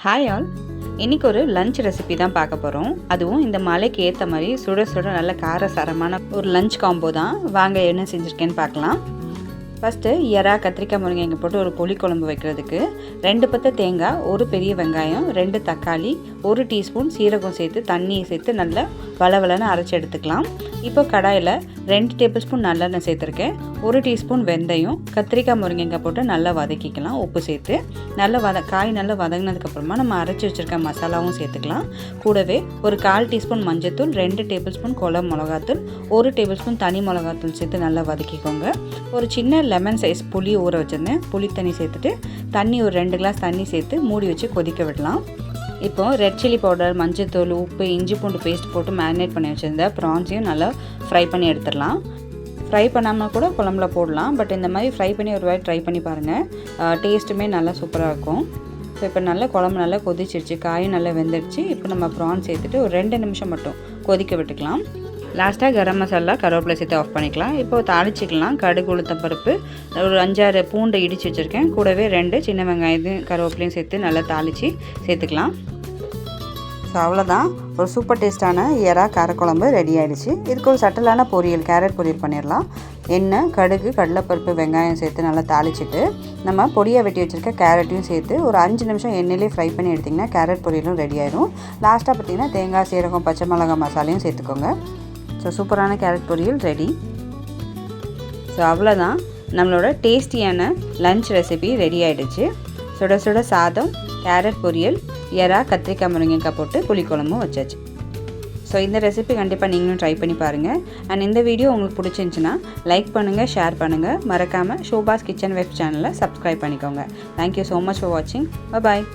Hi all, இன்றைக்கி ஒரு lunch recipe தான் பார்க்க போகிறோம். அதுவும் இந்த மலைக்கு ஏற்ற மாதிரி சுட சுட நல்ல காரசாரமான ஒரு லஞ்ச் காம்போ தான். வாங்க என்ன செஞ்சுருக்கேன்னு பார்க்கலாம். ஃபஸ்ட்டு எறா கத்திரிக்காய் முருங்கைங்க போட்டு ஒரு புளிக்குழம்பு வைக்கிறதுக்கு 2 பத்த தேங்காய், ஒரு பெரிய வெங்காயம், 2 தக்காளி, 1 டீஸ்பூன் சீரகம் சேர்த்து தண்ணியை சேர்த்து நல்லா வளவலன்னு அரைச்சி எடுத்துக்கலாம். இப்போ கடாயில் 2 டேபிள் ஸ்பூன் நல்லெண்ணெய் சேர்த்துருக்கேன். 1 டீஸ்பூன் வெந்தயம், கத்திரிக்காய் முருங்கைக்காய் போட்டு நல்லா வதக்கிக்கலாம். உப்பு சேர்த்து நல்லா காய் நல்லா வதங்கினதுக்கப்புறமா நம்ம அரைச்சி வச்சுருக்க மசாலாவும் சேர்த்துக்கலாம். கூடவே ஒரு 1/4 டீஸ்பூன் மஞ்சத்தூள், 2 டேபிள் ஸ்பூன் குழம்பு மிளகாத்தூள், 1 டேபிள் ஸ்பூன் தனி மிளகாத்தூள் சேர்த்து நல்லா வதக்கிக்கோங்க. ஒரு சின்ன லெமன் சைஸ் புளி ஊற வச்சுருந்தேன். புளி தண்ணி சேர்த்துட்டு தண்ணி ஒரு 2 கிளாஸ் தண்ணி சேர்த்து மூடி வச்சு கொதிக்க விடலாம். இப்போது ரெட் சில்லி பவுடர், மஞ்சத்தூள், உப்பு, இஞ்சி பூண்டு பேஸ்ட் போட்டு மேரினேட் பண்ணி வச்சுருந்த ப்ரான்ஸையும் நல்லா ஃப்ரை பண்ணி எடுத்துடலாம். ஃப்ரை பண்ணாமல் கூட குழம்புல போடலாம். பட் இந்த மாதிரி ஃப்ரை பண்ணி ஒரு வாட்டி ட்ரை பண்ணி பாருங்கள். டேஸ்ட்டுமே நல்லா சூப்பராக இருக்கும். ஸோ இப்போ நல்லா குழம்பு நல்லா கொதிச்சிருச்சு, காயும் நல்லா வெந்துடுச்சு. இப்போ நம்ம ப்ரான் சேர்த்துட்டு ஒரு 2 நிமிஷம் மட்டும் கொதிக்க விட்டுக்கலாம். லாஸ்ட்டாக கரம் மசாலா, கருவேப்பிலை சேர்த்து ஆஃப் பண்ணிக்கலாம். இப்போது தாளிச்சிக்கலாம். கடுகு, உளுத்தம் பருப்பு, ஒரு 5-6 பூண்டு இடித்து வச்சுருக்கேன். கூடவே 2 சின்ன வெங்காயத்தையும் கருவேப்பிலையும் சேர்த்து நல்லா தாளித்து சேர்த்துக்கலாம். ஸோ அவ்வளோதான், ஒரு சூப்பர் டேஸ்ட்டான எறா காரக்குழம்பு ரெடி ஆகிடுச்சு. இதுக்கு ஒரு சட்டலான பொரியல், கேரட் பொரியல் பண்ணிடலாம். எண்ணெய், கடுகு, கடலைப்பருப்பு, வெங்காயம் சேர்த்து நல்லா தாளிச்சிட்டு நம்ம பொடியாக வெட்டி வச்சுருக்க கேரட்டையும் சேர்த்து ஒரு 5 நிமிஷம் எண்ணெயிலே ஃப்ரை பண்ணி எடுத்திங்கன்னா கேரட் பொரியலும் ரெடி ஆயிடும். லாஸ்ட்டாக பார்த்திங்கன்னா தேங்காய், சீரகம், பச்சை மிளகாய் மசாலையும் சேர்த்துக்கோங்க. ஸோ சூப்பரான கேரட் பொரியல் ரெடி. ஸோ அவ்வளோதான், நம்மளோட டேஸ்டியான லஞ்ச் ரெசிபி ரெடி ஆகிடுச்சு. சுட சுட சாதம், கேரட் பொரியல், எறா கத்திரிக்காய் முருங்கைக்காய் போட்டு புளிக்குழம்பும் வச்சாச்சு. ஸோ இந்த ரெசிபி கண்டிப்பாக நீங்களும் ட்ரை பண்ணி பாருங்கள். அண்ட் இந்த வீடியோ உங்களுக்கு பிடிச்சிருந்துச்சின்னா லைக் பண்ணுங்கள், ஷேர் பண்ணுங்கள். மறக்காமல் ஷோபாஸ் கிச்சன் வெப் சேனலை சப்ஸ்கிரைப் பண்ணிக்கோங்க. தேங்க்யூ ஸோ மச் ஃபார் வாட்சிங். பாய்.